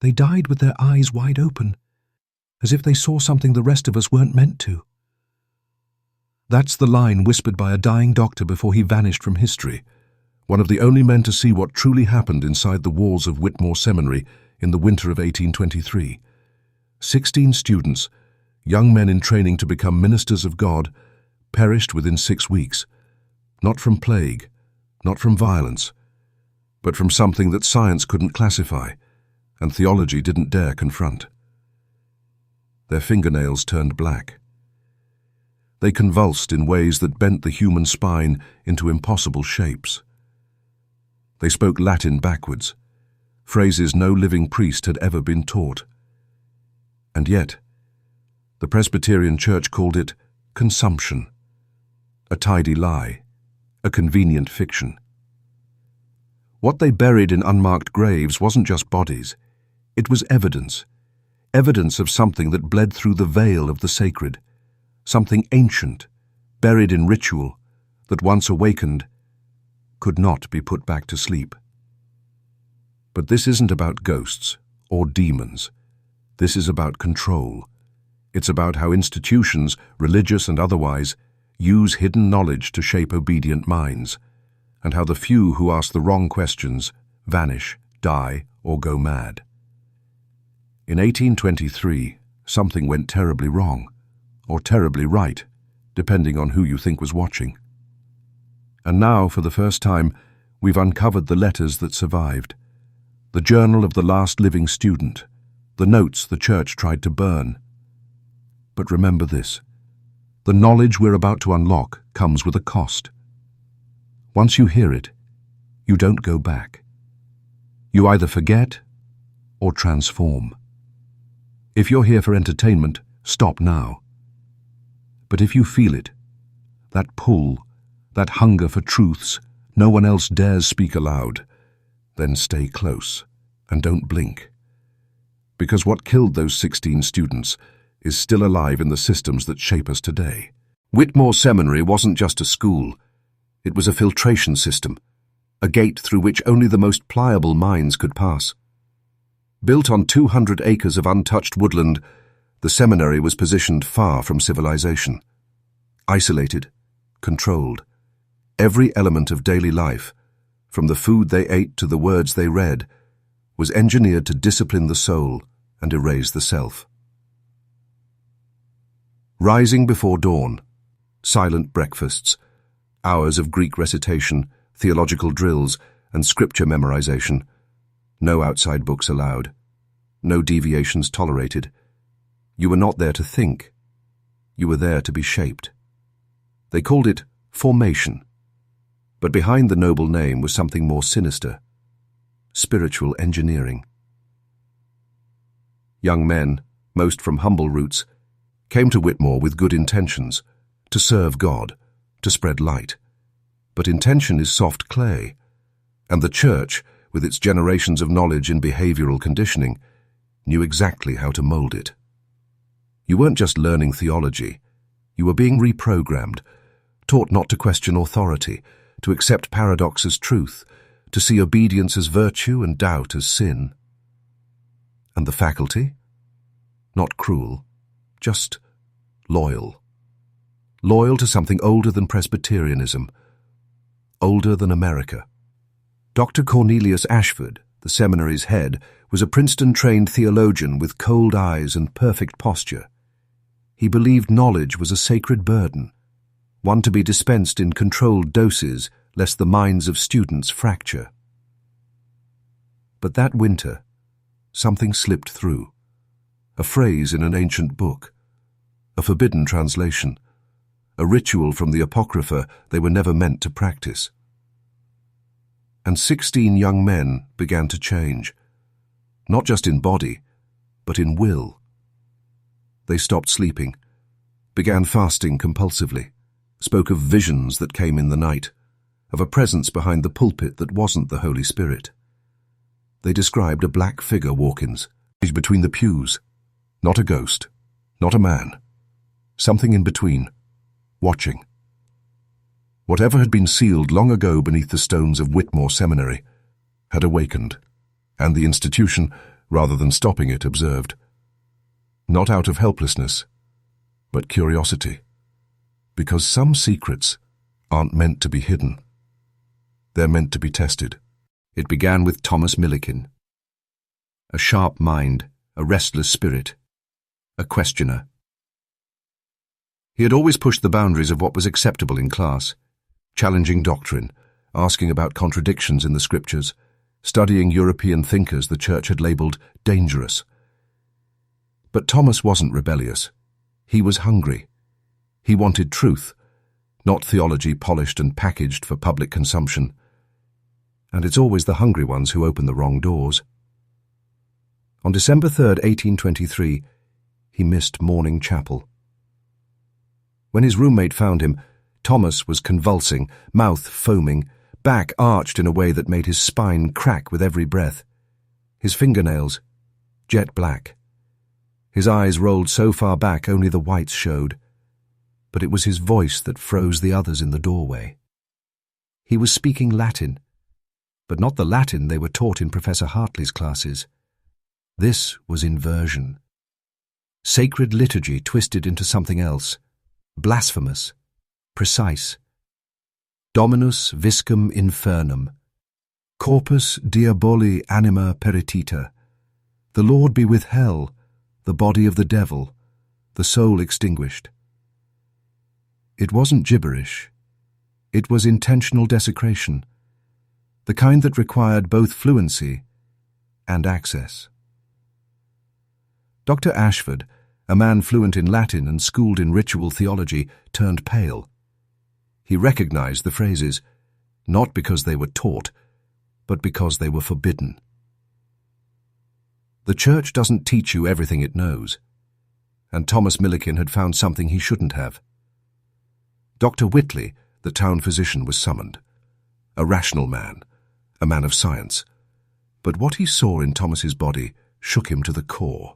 They died with their eyes wide open, as if they saw something the rest of us weren't meant to. That's the line whispered by a dying doctor before he vanished from history, one of the only men to see what truly happened inside the walls of Whitmore Seminary in the winter of 1823. 16 students, young men in training to become ministers of God, perished within 6 weeks, not from plague, not from violence, but from something that science couldn't classify and theology didn't dare confront. Their fingernails turned black. They convulsed in ways that bent the human spine into impossible shapes. They spoke Latin backwards, phrases no living priest had ever been taught. And yet, the Presbyterian Church called it consumption, a tidy lie, a convenient fiction. What they buried in unmarked graves wasn't just bodies, it was evidence, evidence of something that bled through the veil of the sacred, something ancient, buried in ritual, that once awakened, could not be put back to sleep. But this isn't about ghosts or demons. This is about control. It's about how institutions, religious and otherwise, use hidden knowledge to shape obedient minds, and how the few who ask the wrong questions vanish, die, or go mad. In 1823, something went terribly wrong, or terribly right, depending on who you think was watching. And now, for the first time, we've uncovered the letters that survived, the journal of the last living student, the notes the church tried to burn. But remember this, the knowledge we're about to unlock comes with a cost. Once you hear it, you don't go back. You either forget or transform. If you're here for entertainment, stop now. But if you feel it, that pull, that hunger for truths no one else dares speak aloud, then stay close and don't blink. Because what killed those 16 students is still alive in the systems that shape us today. Whitmore Seminary wasn't just a school. It was a filtration system, a gate through which only the most pliable minds could pass. Built on 200 acres of untouched woodland, the seminary was positioned far from civilization. Isolated, controlled. Every element of daily life, from the food they ate to the words they read, was engineered to discipline the soul and erase the self. Rising before dawn, silent breakfasts, hours of Greek recitation, theological drills, and scripture memorization. No outside books allowed. No deviations tolerated. You were not there to think. You were there to be shaped. They called it formation. But behind the noble name was something more sinister. Spiritual engineering. Young men, most from humble roots, came to Whitmore with good intentions, to serve God, to spread light. But intention is soft clay, and the church, with its generations of knowledge in behavioral conditioning, knew exactly how to mold it. You weren't just learning theology, you were being reprogrammed, taught not to question authority, to accept paradox as truth, to see obedience as virtue and doubt as sin. And the faculty? Not cruel, just loyal. Loyal to something older than Presbyterianism, older than America. Dr. Cornelius Ashford, the seminary's head, was a Princeton-trained theologian with cold eyes and perfect posture. He believed knowledge was a sacred burden, one to be dispensed in controlled doses lest the minds of students fracture. But that winter, something slipped through. A phrase in an ancient book, a forbidden translation, a ritual from the Apocrypha they were never meant to practice. And 16 young men began to change, not just in body, but in will. They stopped sleeping, began fasting compulsively, spoke of visions that came in the night, of a presence behind the pulpit that wasn't the Holy Spirit. They described a black figure walk-ins between the pews, not a ghost, not a man, something in between, watching. Whatever had been sealed long ago beneath the stones of Whitmore Seminary had awakened, and the institution, rather than stopping it, observed. Not out of helplessness, but curiosity. Because some secrets aren't meant to be hidden. They're meant to be tested. It began with Thomas Millikin. A sharp mind, a restless spirit, a questioner. He had always pushed the boundaries of what was acceptable in class, challenging doctrine, asking about contradictions in the scriptures, studying European thinkers the church had labelled dangerous. But Thomas wasn't rebellious. He was hungry. He wanted truth, not theology polished and packaged for public consumption. And it's always the hungry ones who open the wrong doors. On December 3rd, 1823, he missed morning chapel. When his roommate found him, Thomas was convulsing, mouth foaming, back arched in a way that made his spine crack with every breath. His fingernails, jet black. His eyes rolled so far back only the whites showed. But it was his voice that froze the others in the doorway. He was speaking Latin, but not the Latin they were taught in Professor Hartley's classes. This was inversion. Sacred liturgy twisted into something else, blasphemous, precise. Dominus viscum infernum. Corpus diaboli anima peritita. The Lord be with hell, the body of the devil, the soul extinguished. It wasn't gibberish. It was intentional desecration, the kind that required both fluency and access. Dr. Ashford, a man fluent in Latin and schooled in ritual theology, turned pale. He recognized the phrases, not because they were taught, but because they were forbidden. The church doesn't teach you everything it knows, and Thomas Millikin had found something he shouldn't have. Dr. Whitley, the town physician, was summoned. A rational man, a man of science. But what he saw in Thomas's body shook him to the core.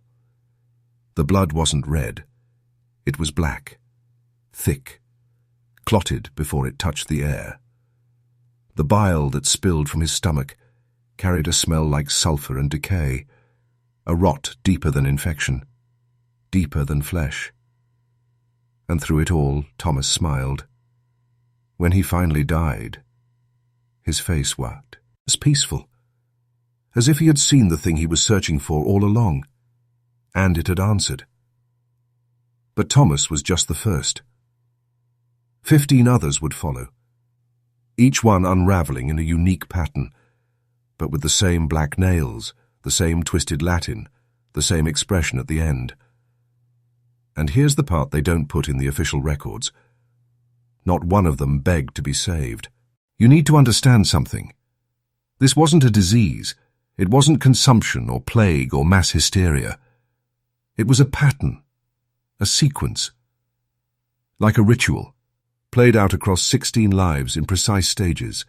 The blood wasn't red. It was black, thick, clotted before it touched the air. The bile that spilled from his stomach carried a smell like sulphur and decay, a rot deeper than infection, deeper than flesh. And through it all, Thomas smiled. When he finally died, his face was peaceful, as if he had seen the thing he was searching for all along, and it had answered. But Thomas was just the first. 15 others would follow, each one unravelling in a unique pattern, but with the same black nails, the same twisted Latin, the same expression at the end. And here's the part they don't put in the official records. Not one of them begged to be saved. You need to understand something. This wasn't a disease. It wasn't consumption or plague or mass hysteria. It was a pattern, a sequence, like a ritual, played out across 16 lives in precise stages.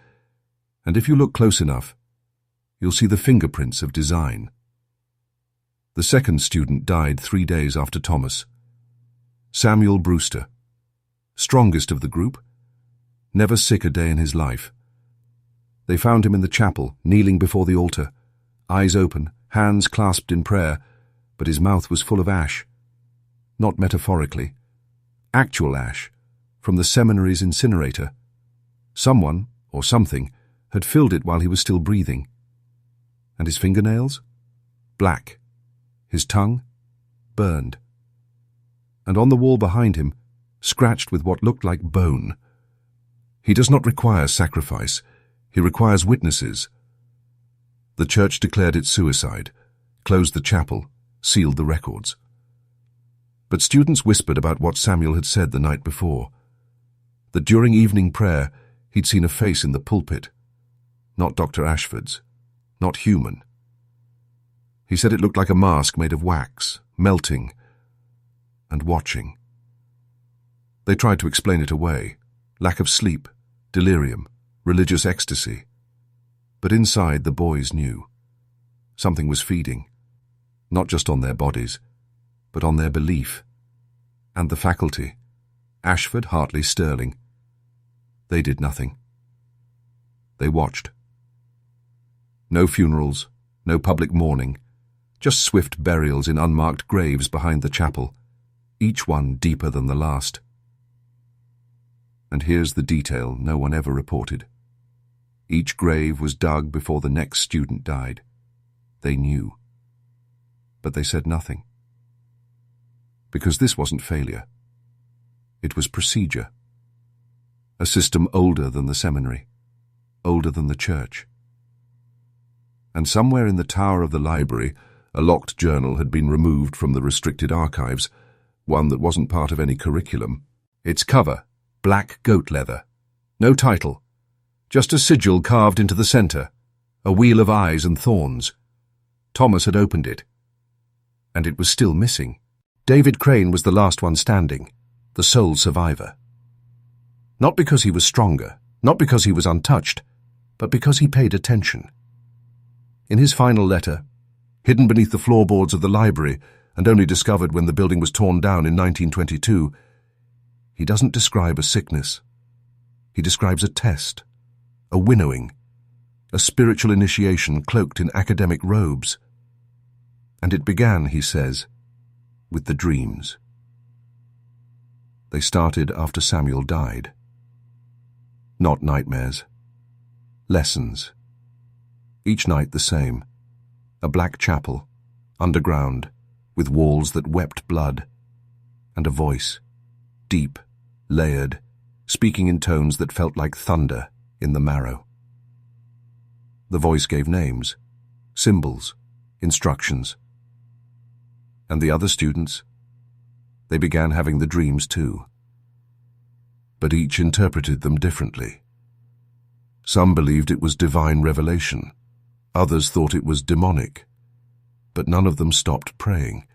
And if you look close enough, you'll see the fingerprints of design. The second student died 3 days after Thomas. Samuel Brewster, strongest of the group, never sick a day in his life. They found him in the chapel, kneeling before the altar, eyes open, hands clasped in prayer, but his mouth was full of ash. Not metaphorically. Actual ash, from the seminary's incinerator. Someone, or something, had filled it while he was still breathing. And his fingernails? Black. His tongue? Burned. And on the wall behind him, scratched with what looked like bone. He does not require sacrifice. He requires witnesses. The church declared it suicide, closed the chapel, sealed the records. But students whispered about what Samuel had said the night before, that during evening prayer he'd seen a face in the pulpit, not Dr. Ashford's, not human. He said it looked like a mask made of wax, melting and watching. They tried to explain it away, lack of sleep, delirium, religious ecstasy. But inside the boys knew. Something was feeding, not just on their bodies, but on their belief. And the faculty, Ashford, Hartley, Sterling, they did nothing. They watched. No funerals, no public mourning, just swift burials in unmarked graves behind the chapel, each one deeper than the last. And here's the detail no one ever reported. Each grave was dug before the next student died. They knew. But they said nothing. Because this wasn't failure. It was procedure. A system older than the seminary, older than the church. And somewhere in the tower of the library, a locked journal had been removed from the restricted archives, one that wasn't part of any curriculum. Its cover, black goat leather. No title. Just a sigil carved into the center, a wheel of eyes and thorns. Thomas had opened it. And it was still missing. David Crane was the last one standing, the sole survivor. Not because he was stronger, not because he was untouched, but because he paid attention. In his final letter, hidden beneath the floorboards of the library and only discovered when the building was torn down in 1922, he doesn't describe a sickness. He describes a test, a winnowing, a spiritual initiation cloaked in academic robes. And it began, he says, with the dreams. They started after Samuel died. Not nightmares. Lessons. Each night the same. A black chapel, underground, with walls that wept blood, and a voice, deep, layered, speaking in tones that felt like thunder in the marrow. The voice gave names, symbols, instructions. And the other students, they began having the dreams too. But each interpreted them differently. Some believed it was divine revelation. Others thought it was demonic. But none of them stopped praying.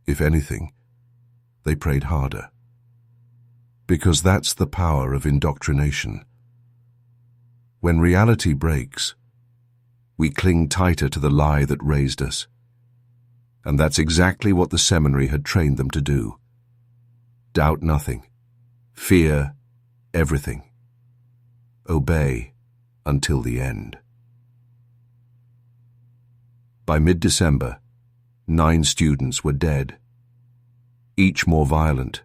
If anything, they prayed harder. Because that's the power of indoctrination. When reality breaks, we cling tighter to the lie that raised us. And that's exactly what the seminary had trained them to do. Doubt nothing. Fear everything. Obey until the end. By mid-December, 9 students were dead. Each more violent,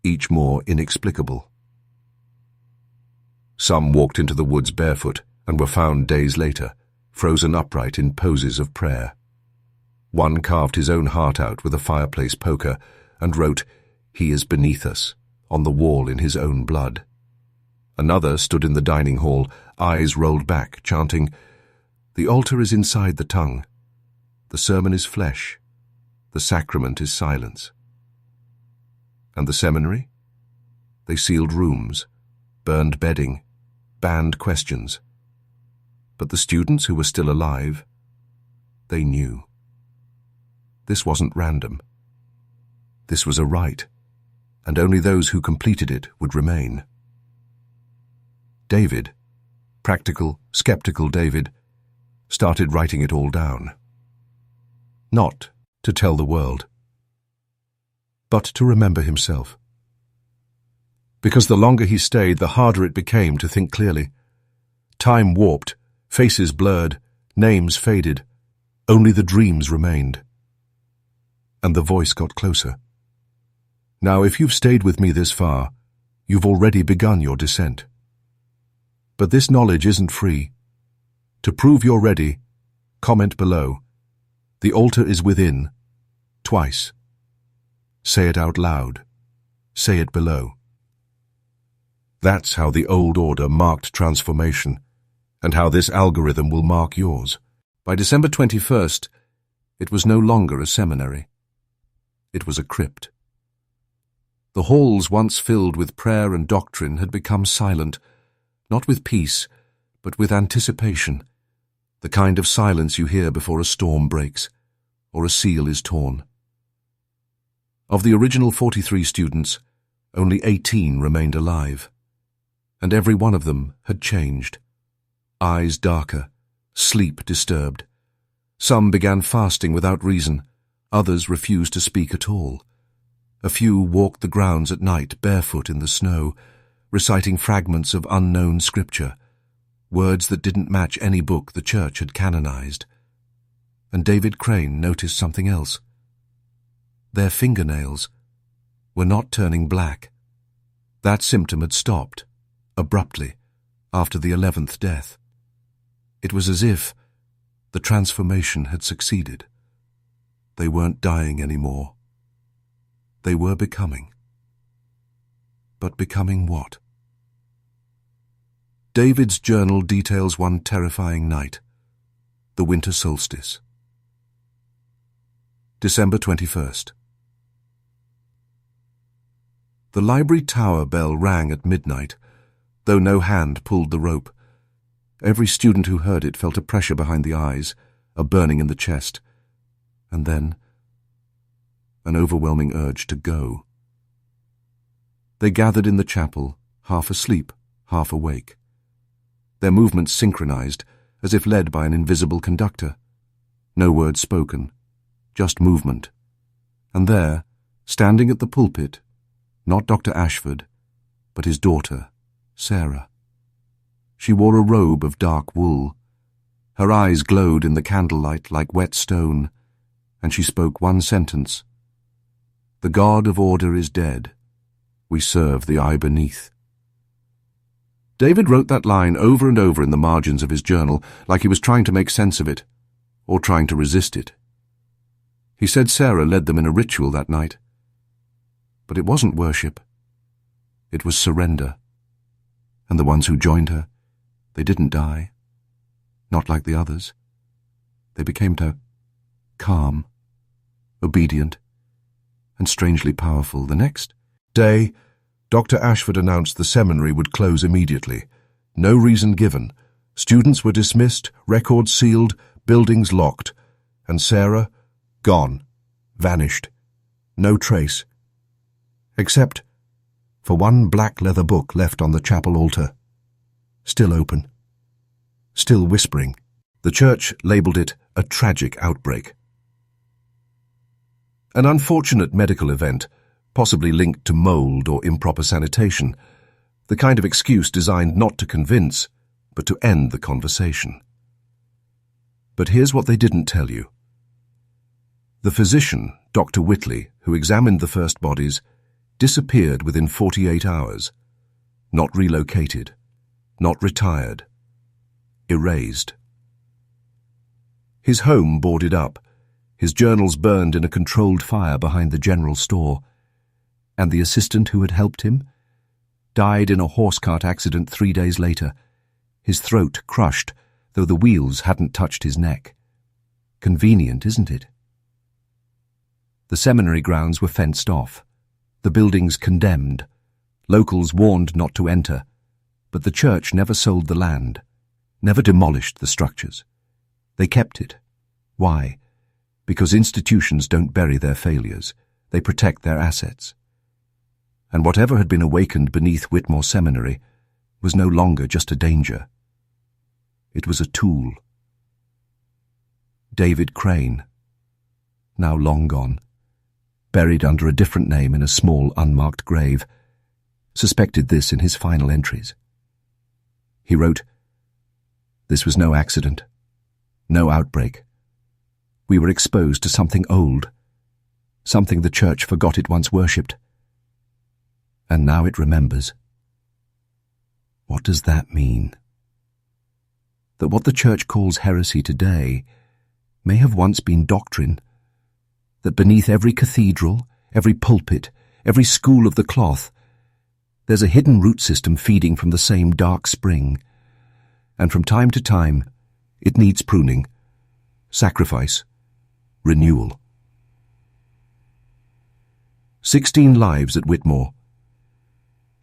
each more inexplicable. Some walked into the woods barefoot and were found days later, frozen upright in poses of prayer. One carved his own heart out with a fireplace poker and wrote, "He is beneath us," on the wall in his own blood. Another stood in the dining hall, eyes rolled back, chanting, "The altar is inside the tongue. The sermon is flesh. The sacrament is silence." And the seminary? They sealed rooms, burned bedding, banned questions. But the students who were still alive, they knew. This wasn't random. This was a rite, and only those who completed it would remain. David, practical, skeptical David, started writing it all down. Not to tell the world, but to remember himself. Because the longer he stayed, the harder it became to think clearly. Time warped, faces blurred, names faded. Only the dreams remained. And the voice got closer. Now, if you've stayed with me this far, you've already begun your descent. But this knowledge isn't free. To prove you're ready, comment below. The altar is within, twice. Say it out loud. Say it below. That's how the old order marked transformation, and how this algorithm will mark yours. By December 21st, it was no longer a seminary. It was a crypt. The halls once filled with prayer and doctrine had become silent, not with peace, but with anticipation, the kind of silence you hear before a storm breaks, or a seal is torn. Of the original 43 students, only 18 remained alive, and every one of them had changed. Eyes darker, sleep disturbed. Some began fasting without reason, others refused to speak at all. A few walked the grounds at night barefoot in the snow, reciting fragments of unknown scripture, words that didn't match any book the church had canonized. And David Crane noticed something else. Their fingernails were not turning black. That symptom had stopped, abruptly, after the 11th death. It was as if the transformation had succeeded. They weren't dying anymore. They were becoming. But becoming what? David's journal details one terrifying night, the winter solstice. December 21st. The library tower bell rang at midnight, though no hand pulled the rope. Every student who heard it felt a pressure behind the eyes, a burning in the chest, and then an overwhelming urge to go. They gathered in the chapel, half asleep, half awake. Their movements synchronized, as if led by an invisible conductor. No words spoken, just movement. And there, standing at the pulpit, not Dr. Ashford, but his daughter, Sarah. She wore a robe of dark wool. Her eyes glowed in the candlelight like wet stone, and she spoke one sentence. "The God of order is dead. We serve the eye beneath." David wrote that line over and over in the margins of his journal, like he was trying to make sense of it, or trying to resist it. He said Sarah led them in a ritual that night. But it wasn't worship. It was surrender. And the ones who joined her, they didn't die. Not like the others. They became calm, obedient, and strangely powerful. The next day, Dr. Ashford announced the seminary would close immediately. No reason given. Students were dismissed, records sealed, buildings locked. And Sarah, gone, vanished. No trace. Except for one black leather book left on the chapel altar. Still open. Still whispering. The church labelled it a tragic outbreak. An unfortunate medical event, possibly linked to mold or improper sanitation, the kind of excuse designed not to convince, but to end the conversation. But here's what they didn't tell you. The physician, Dr. Whitley, who examined the first bodies, disappeared within 48 hours. Not relocated, not retired, erased. His home boarded up, his journals burned in a controlled fire behind the general store, and the assistant who had helped him died in a horse cart accident 3 days later, his throat crushed, though the wheels hadn't touched his neck. Convenient, isn't it? The seminary grounds were fenced off, the buildings condemned, locals warned not to enter, but the church never sold the land, never demolished the structures. They kept it. Why? Because institutions don't bury their failures, they protect their assets. And whatever had been awakened beneath Whitmore Seminary was no longer just a danger. It was a tool. David Crane, now long gone, buried under a different name in a small unmarked grave, suspected this in his final entries. He wrote, "This was no accident, no outbreak. We were exposed to something old, something the church forgot it once worshipped. And now it remembers." What does that mean? That what the church calls heresy today may have once been doctrine, that beneath every cathedral, every pulpit, every school of the cloth, there's a hidden root system feeding from the same dark spring, and from time to time it needs pruning, sacrifice, renewal. 16 lives at Whitmore.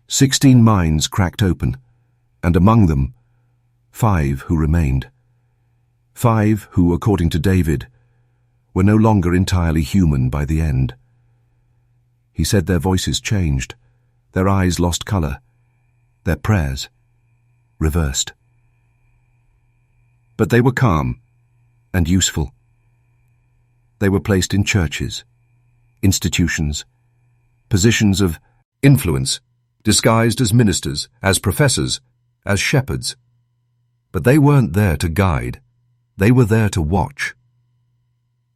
16 minds cracked open, and among them, 5 who remained. 5 who, according to David, were no longer entirely human by the end. He said their voices changed, their eyes lost colour, their prayers reversed. But they were calm and useful. They were placed in churches, institutions, positions of influence, disguised as ministers, as professors, as shepherds. But they weren't there to guide. They were there to watch.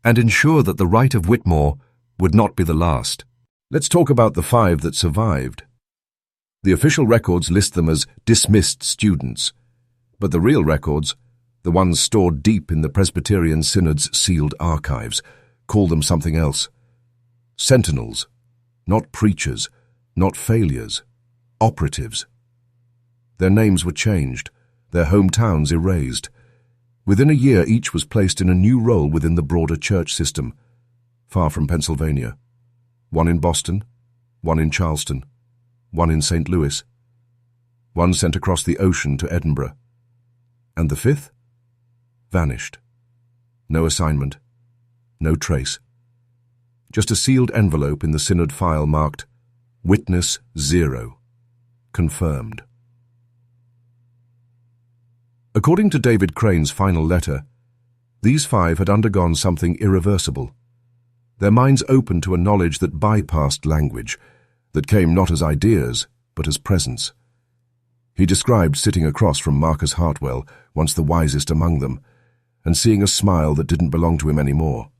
and ensure that the rite of Whitmore would not be the last. Let's talk about the 5 that survived. The official records list them as dismissed students, but the real records, the ones stored deep in the Presbyterian Synod's sealed archives, call them something else. Sentinels, not preachers, not failures, operatives. Their names were changed, their hometowns erased. Within a year, each was placed in a new role within the broader church system, far from Pennsylvania. One in Boston, one in Charleston, one in St. Louis, one sent across the ocean to Edinburgh. And the 5th? Vanished. No assignment, no trace. Just a sealed envelope in the synod file marked Witness 0. Confirmed. According to David Crane's final letter, these 5 had undergone something irreversible. Their minds opened to a knowledge that bypassed language, that came not as ideas, but as presence. He described sitting across from Marcus Hartwell, once the wisest among them, and seeing a smile that didn't belong to him anymore.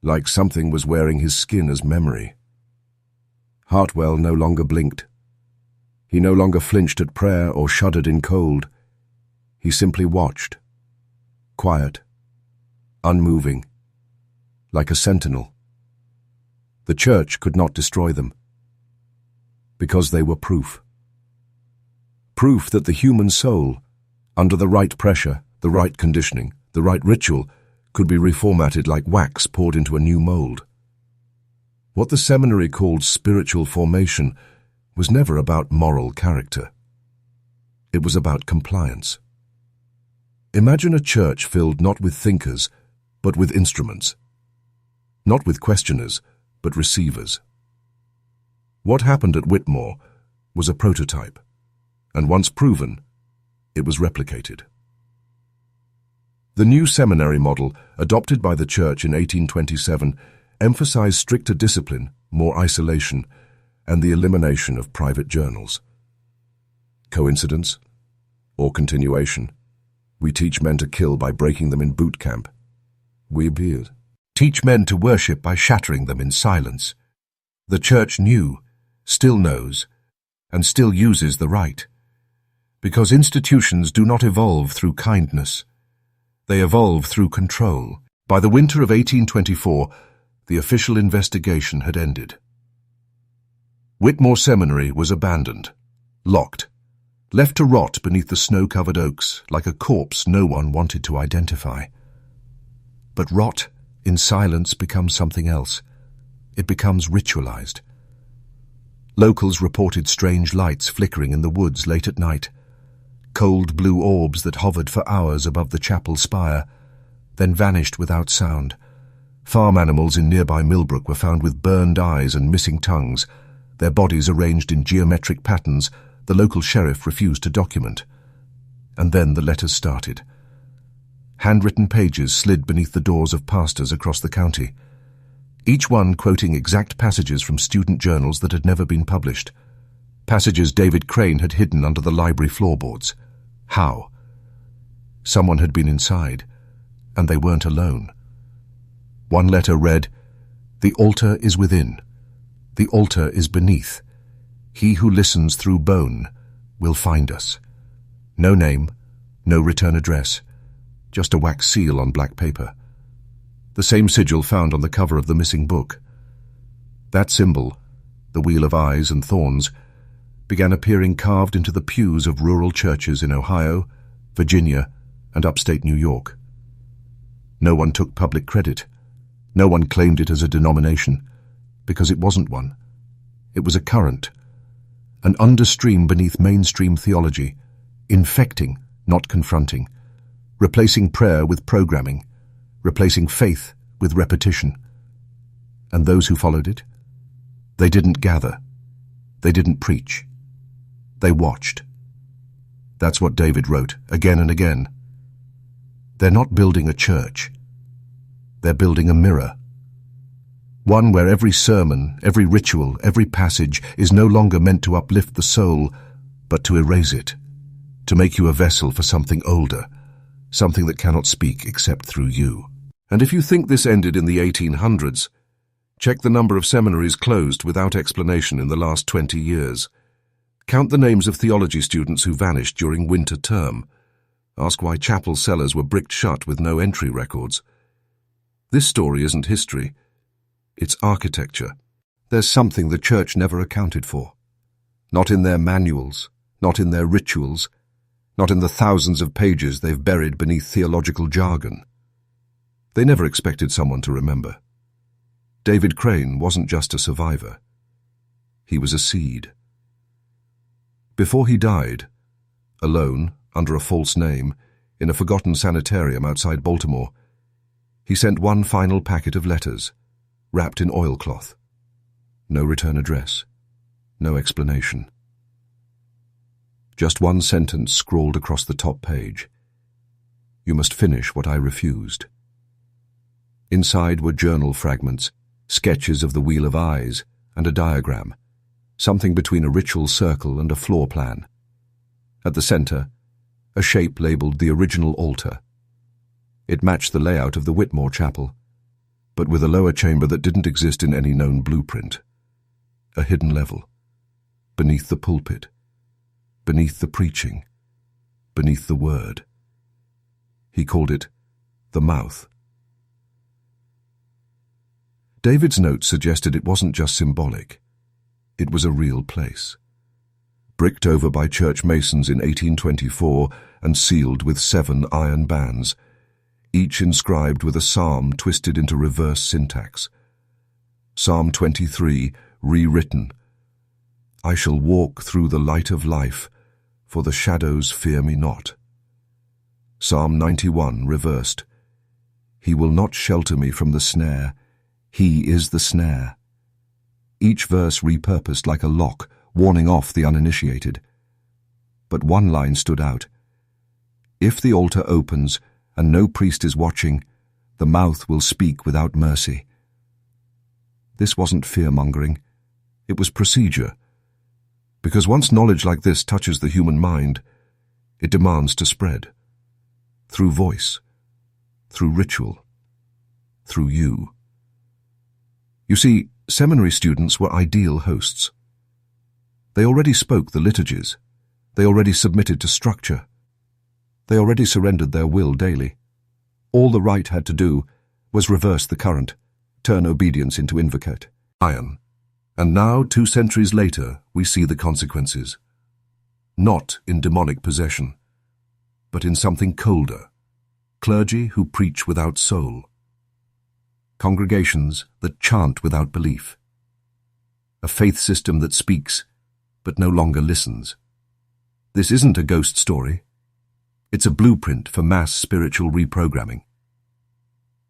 Like something was wearing his skin as memory. Hartwell no longer blinked. He no longer flinched at prayer or shuddered in cold. He simply watched, quiet, unmoving, like a sentinel. The church could not destroy them, because they were proof. Proof that the human soul, under the right pressure, the right conditioning, the right ritual, could be reformatted like wax poured into a new mold. What the seminary called spiritual formation was never about moral character. It was about compliance. Imagine a church filled not with thinkers, but with instruments. Not with questioners, but receivers. What happened at Whitmore was a prototype, and once proven, it was replicated. The new seminary model, adopted by the Church in 1827, emphasized stricter discipline, more isolation, and the elimination of private journals. Coincidence? Or continuation? We teach men to kill by breaking them in boot camp. We teach men to worship by shattering them in silence. The Church knew, still knows, and still uses the right. Because institutions do not evolve through kindness. They evolve through control. By the winter of 1824, the official investigation had ended. Whitmore Seminary was abandoned, locked, left to rot beneath the snow-covered oaks like a corpse no one wanted to identify. But rot, in silence, becomes something else. It becomes ritualized. Locals reported strange lights flickering in the woods late at night, cold blue orbs that hovered for hours above the chapel spire, then vanished without sound. Farm animals in nearby Millbrook were found with burned eyes and missing tongues, their bodies arranged in geometric patterns the local sheriff refused to document. And then the letters started. Handwritten pages slid beneath the doors of pastors across the county, each one quoting exact passages from student journals that had never been published, passages David Crane had hidden under the library floorboards. How? Someone had been inside, and they weren't alone. One letter read, "The altar is within. The altar is beneath. He who listens through bone will find us." No name, no return address, just a wax seal on black paper. The same sigil found on the cover of the missing book. That symbol, the wheel of eyes and thorns, began appearing carved into the pews of rural churches in Ohio, Virginia, and upstate New York. No one took public credit. No one claimed it as a denomination, because it wasn't one. It was a current, an understream beneath mainstream theology, infecting, not confronting, replacing prayer with programming, replacing faith with repetition. And those who followed it? They didn't gather. They didn't preach. They watched. That's what David wrote, again and again. They're not building a church. They're building a mirror. One where every sermon, every ritual, every passage is no longer meant to uplift the soul, but to erase it, to make you a vessel for something older, something that cannot speak except through you. And if you think this ended in the 1800s, check the number of seminaries closed without explanation in the last 20 years. Count the names of theology students who vanished during winter term. Ask why chapel cellars were bricked shut with no entry records. This story isn't history. It's architecture. There's something the church never accounted for. Not in their manuals, not in their rituals, not in the thousands of pages they've buried beneath theological jargon. They never expected someone to remember. David Crane wasn't just a survivor. He was a seed. Before he died, alone, under a false name, in a forgotten sanitarium outside Baltimore, he sent one final packet of letters, wrapped in oilcloth. No return address, no explanation. Just one sentence scrawled across the top page. You must finish what I refused. Inside were journal fragments, sketches of the Wheel of Eyes, and a diagram, something between a ritual circle and a floor plan. At the center, a shape labeled the original altar. It matched the layout of the Whitmore Chapel, but with a lower chamber that didn't exist in any known blueprint. A hidden level, beneath the pulpit, beneath the preaching, beneath the word. He called it the mouth. David's note suggested it wasn't just symbolic. It was a real place. Bricked over by church masons in 1824 and sealed with 7 iron bands, each inscribed with a psalm twisted into reverse syntax. Psalm 23, rewritten. I shall walk through the light of life, for the shadows fear me not. Psalm 91, reversed. He will not shelter me from the snare. He is the snare. Each verse repurposed like a lock, warning off the uninitiated. But one line stood out. If the altar opens and no priest is watching, the mouth will speak without mercy. This wasn't fear-mongering. It was procedure. Because once knowledge like this touches the human mind, it demands to spread. Through voice, through ritual, through you. You see, seminary students were ideal hosts. They already spoke the liturgies. They already submitted to structure. They already surrendered their will daily. All the rite had to do was reverse the current, turn obedience into invocate. Iron. And now, 2 centuries later, we see the consequences. Not in demonic possession, but in something colder. Clergy who preach without soul. Congregations that chant without belief. A faith system that speaks, but no longer listens. This isn't a ghost story. It's a blueprint for mass spiritual reprogramming.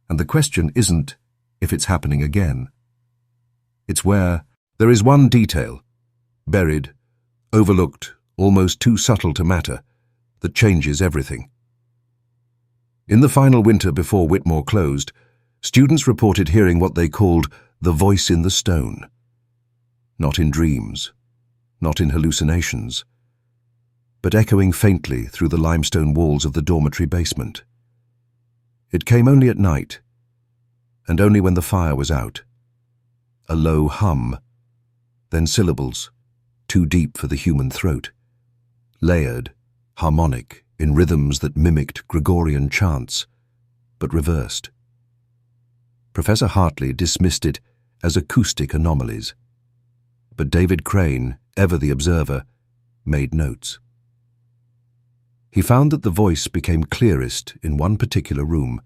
And the question isn't if it's happening again. It's where there is one detail, buried, overlooked, almost too subtle to matter, that changes everything. In the final winter before Whitmore closed, students reported hearing what they called the voice in the stone. Not in dreams, not in hallucinations, but echoing faintly through the limestone walls of the dormitory basement. It came only at night, and only when the fire was out. A low hum, then syllables, too deep for the human throat, layered, harmonic, in rhythms that mimicked Gregorian chants, but reversed. Professor Hartley dismissed it as acoustic anomalies, but David Crane, ever the observer, made notes. He found that the voice became clearest in one particular room,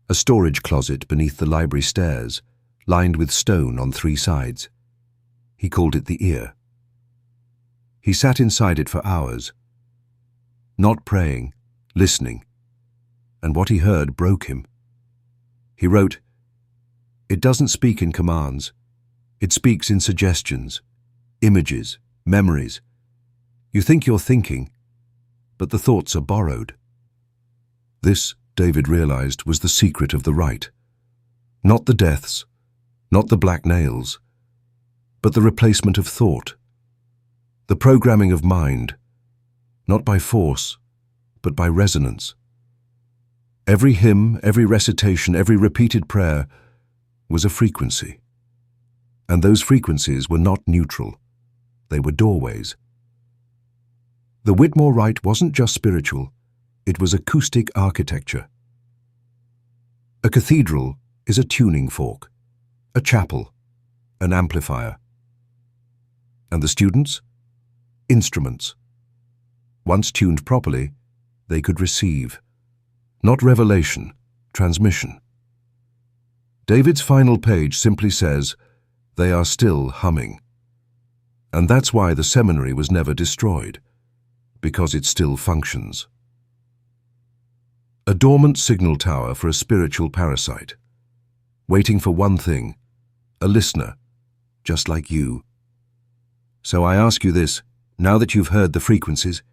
a storage closet beneath the library stairs, lined with stone on 3 sides. He called it the ear. He sat inside it for hours, not praying, listening, and what he heard broke him. He wrote, "It doesn't speak in commands. It speaks in suggestions, images, memories. You think you're thinking, but the thoughts are borrowed." This, David realized, was the secret of the rite. Not the deaths, not the black nails, but the replacement of thought, the programming of mind, not by force, but by resonance. Every hymn, every recitation, every repeated prayer was a frequency. And those frequencies were not neutral. They were doorways. The Whitmore rite wasn't just spiritual, it was acoustic architecture. A cathedral is a tuning fork, a chapel, an amplifier. And the students? Instruments. Once tuned properly, they could receive. Not revelation, transmission. David's final page simply says, "They are still humming." And that's why the seminary was never destroyed, because it still functions. A dormant signal tower for a spiritual parasite, waiting for one thing, a listener, just like you. So I ask you this, now that you've heard the frequencies,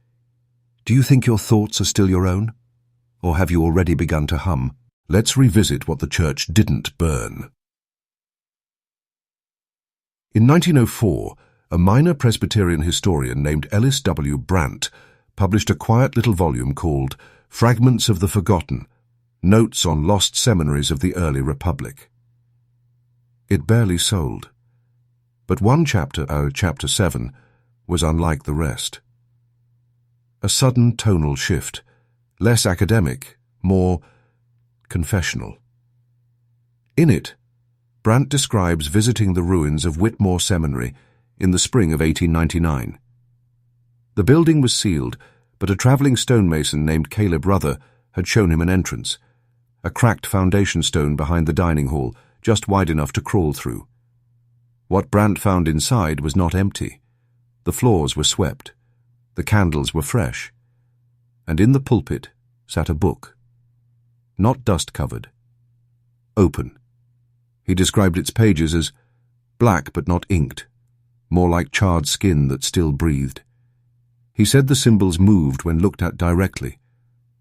do you think your thoughts are still your own? Or have you already begun to hum? Let's revisit what the church didn't burn. In 1904, a minor Presbyterian historian named Ellis W. Brandt published a quiet little volume called Fragments of the Forgotten, Notes on Lost Seminaries of the Early Republic. It barely sold, but one chapter, chapter 7, was unlike the rest. A sudden tonal shift, less academic, more confessional. In it, Brandt describes visiting the ruins of Whitmore Seminary in the spring of 1899. The building was sealed, but a travelling stonemason named Caleb Ruther had shown him an entrance, a cracked foundation stone behind the dining hall, just wide enough to crawl through. What Brandt found inside was not empty. The floors were swept, the candles were fresh, and in the pulpit sat a book, not dust-covered, open. He described its pages as black but not inked, more like charred skin that still breathed. He said the symbols moved when looked at directly,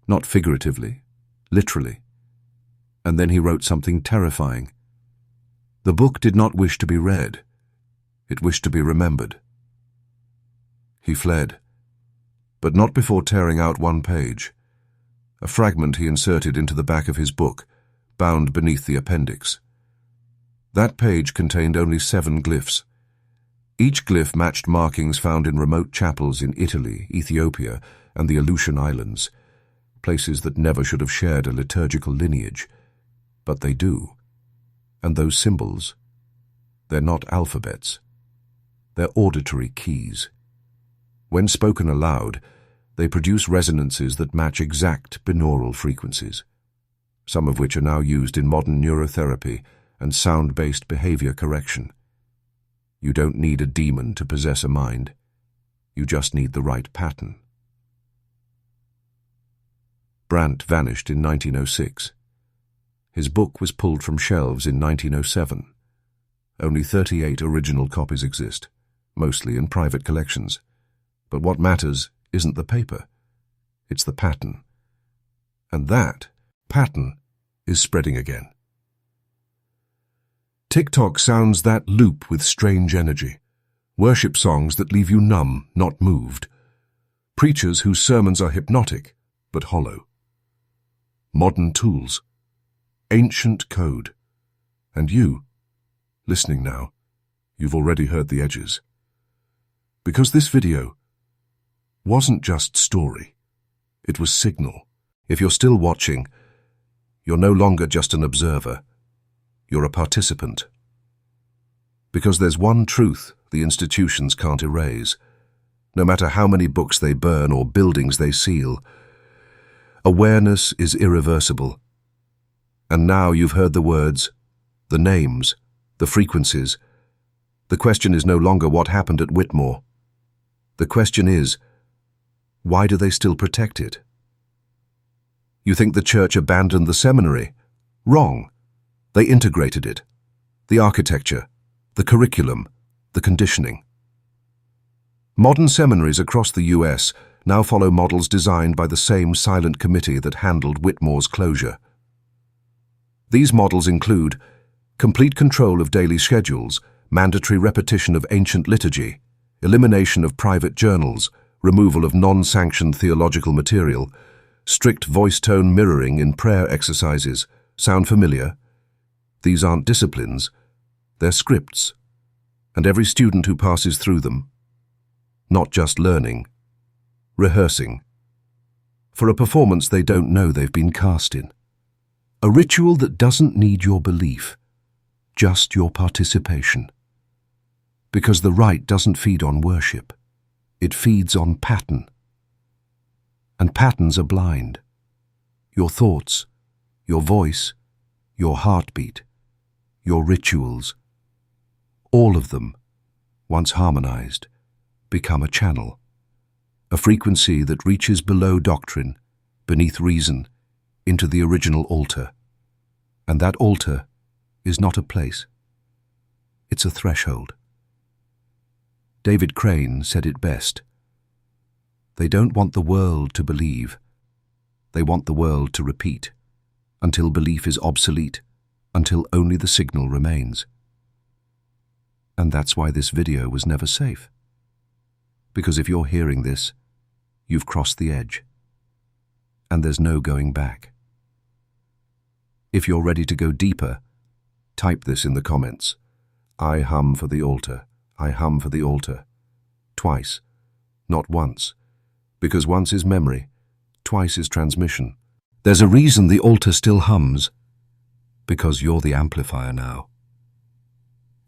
not figuratively, literally. And then he wrote something terrifying. The book did not wish to be read. It wished to be remembered. He fled, but not before tearing out one page. A fragment he inserted into the back of his book, bound beneath the appendix. That page contained only 7 glyphs. Each glyph matched markings found in remote chapels in Italy, Ethiopia, and the Aleutian Islands, places that never should have shared a liturgical lineage. But they do. And those symbols, they're not alphabets. They're auditory keys. When spoken aloud, they produce resonances that match exact binaural frequencies, some of which are now used in modern neurotherapy and sound-based behavior correction. You don't need a demon to possess a mind. You just need the right pattern. Brandt vanished in 1906. His book was pulled from shelves in 1907. Only 38 original copies exist, mostly in private collections. But what matters isn't the paper, it's the pattern. And that pattern is spreading again. TikTok sounds that loop with strange energy. Worship songs that leave you numb, not moved. Preachers whose sermons are hypnotic, but hollow. Modern tools. Ancient code. And you, listening now, you've already heard the edges. Because this video wasn't just story, it was signal. If you're still watching, you're no longer just an observer, you're a participant. Because there's one truth the institutions can't erase, no matter how many books they burn or buildings they seal. Awareness is irreversible. And now you've heard the words, the names, the frequencies. The question is no longer what happened at Whitmore. The question is, why do they still protect it? You think the church abandoned the seminary? Wrong. They integrated it. The architecture, the curriculum, the conditioning. Modern seminaries across the US now follow models designed by the same silent committee that handled Whitmore's closure. These models include complete control of daily schedules, mandatory repetition of ancient liturgy, elimination of private journals, removal of non-sanctioned theological material, strict voice tone mirroring in prayer exercises. Sound familiar? These aren't disciplines, they're scripts, and every student who passes through them, not just learning, rehearsing, for a performance they don't know they've been cast in. A ritual that doesn't need your belief, just your participation. Because the rite doesn't feed on worship, it feeds on pattern. And patterns are blind. Your thoughts, your voice, your heartbeat, your rituals, all of them, once harmonized, become a channel, a frequency that reaches below doctrine, beneath reason, into the original altar. And that altar is not a place. It's a threshold. David Crane said it best. They don't want the world to believe. They want the world to repeat, until belief is obsolete, until only the signal remains. And that's why this video was never safe. Because if you're hearing this, you've crossed the edge. And there's no going back. If you're ready to go deeper, type this in the comments. I hum for the altar. I hum for the altar. Twice, not once. Because once is memory, twice is transmission. There's a reason the altar still hums. Because you're the amplifier now.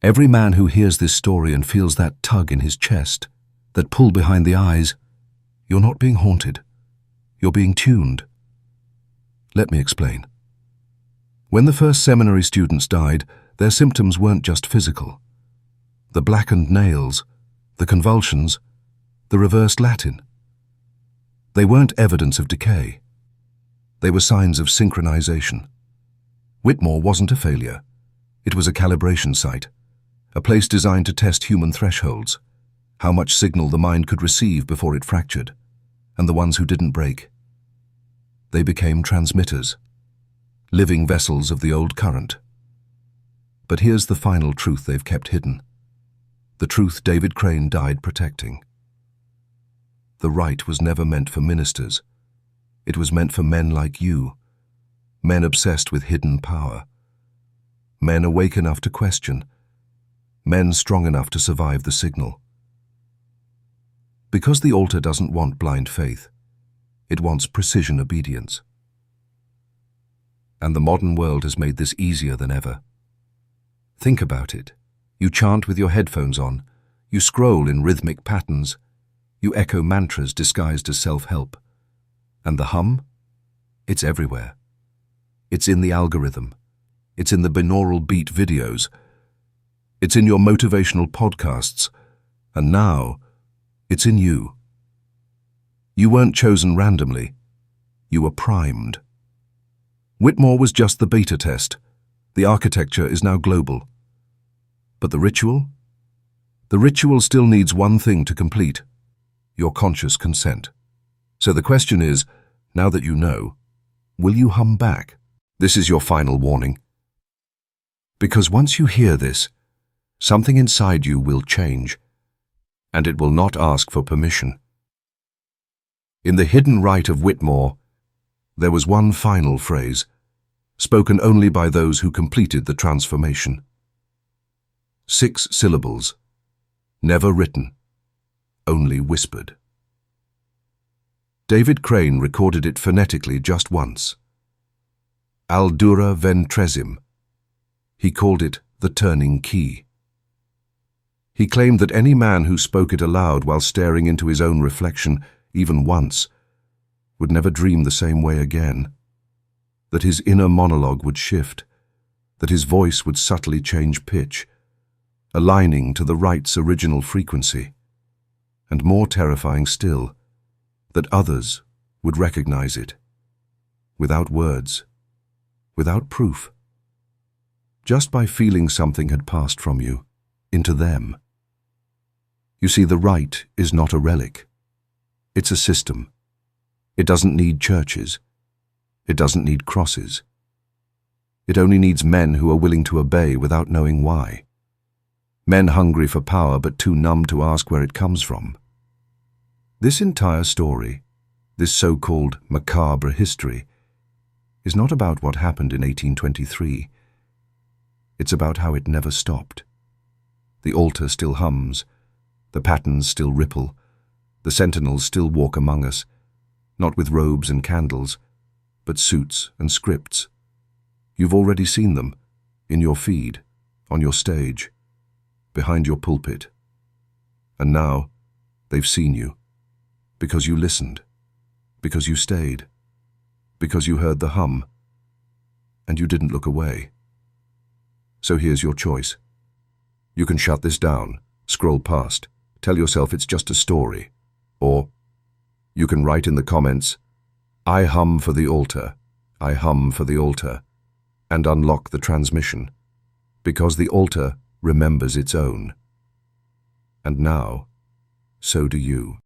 Every man who hears this story and feels that tug in his chest, that pull behind the eyes, you're not being haunted. You're being tuned. Let me explain. When the first seminary students died, their symptoms weren't just physical. The blackened nails, the convulsions, the reversed Latin. They weren't evidence of decay. They were signs of synchronization. Whitmore wasn't a failure. It was a calibration site, a place designed to test human thresholds, how much signal the mind could receive before it fractured, and the ones who didn't break. They became transmitters, living vessels of the old current. But here's the final truth they've kept hidden, the truth David Crane died protecting. The rite was never meant for ministers. It was meant for men like you, men obsessed with hidden power, men awake enough to question, men strong enough to survive the signal. Because the altar doesn't want blind faith, it wants precision obedience. And the modern world has made this easier than ever. Think about it. You chant with your headphones on, you scroll in rhythmic patterns, you echo mantras disguised as self-help. And the hum? It's everywhere. It's in the algorithm. It's in the binaural beat videos. It's in your motivational podcasts. And now, it's in you. You weren't chosen randomly. You were primed. Whitmore was just the beta test. The architecture is now global. But the ritual? The ritual still needs one thing to complete: your conscious consent. So the question is, now that you know, will you hum back? This is your final warning. Because once you hear this, something inside you will change, and it will not ask for permission. In the hidden rite of Whitmore, there was one final phrase, spoken only by those who completed the transformation. 6 syllables, never written, only whispered. David Crane recorded it phonetically just once. Aldura ventresim. He called it the turning key. He claimed that any man who spoke it aloud while staring into his own reflection, even once, would never dream the same way again, that his inner monologue would shift, that his voice would subtly change pitch, aligning to the rite's original frequency, and more terrifying still, that others would recognize it, without words, without proof, just by feeling something had passed from you into them. You see, the rite is not a relic. It's a system. It doesn't need churches. It doesn't need crosses. It only needs men who are willing to obey without knowing why. Men hungry for power but too numb to ask where it comes from. This entire story, This so-called macabre history is not about what happened in 1823. It's about how it never stopped. The altar still hums, the patterns still ripple, the sentinels still walk among us, not with robes and candles, but suits and scripts. You've already seen them, in your feed, on your stage, behind your pulpit. And now, they've seen you, because you listened, because you stayed, because you heard the hum, and you didn't look away. So here's your choice. You can shut this down, scroll past, tell yourself it's just a story, or you can write in the comments, "I hum for the altar, I hum for the altar," and unlock the transmission, because the altar remembers its own. And now, so do you.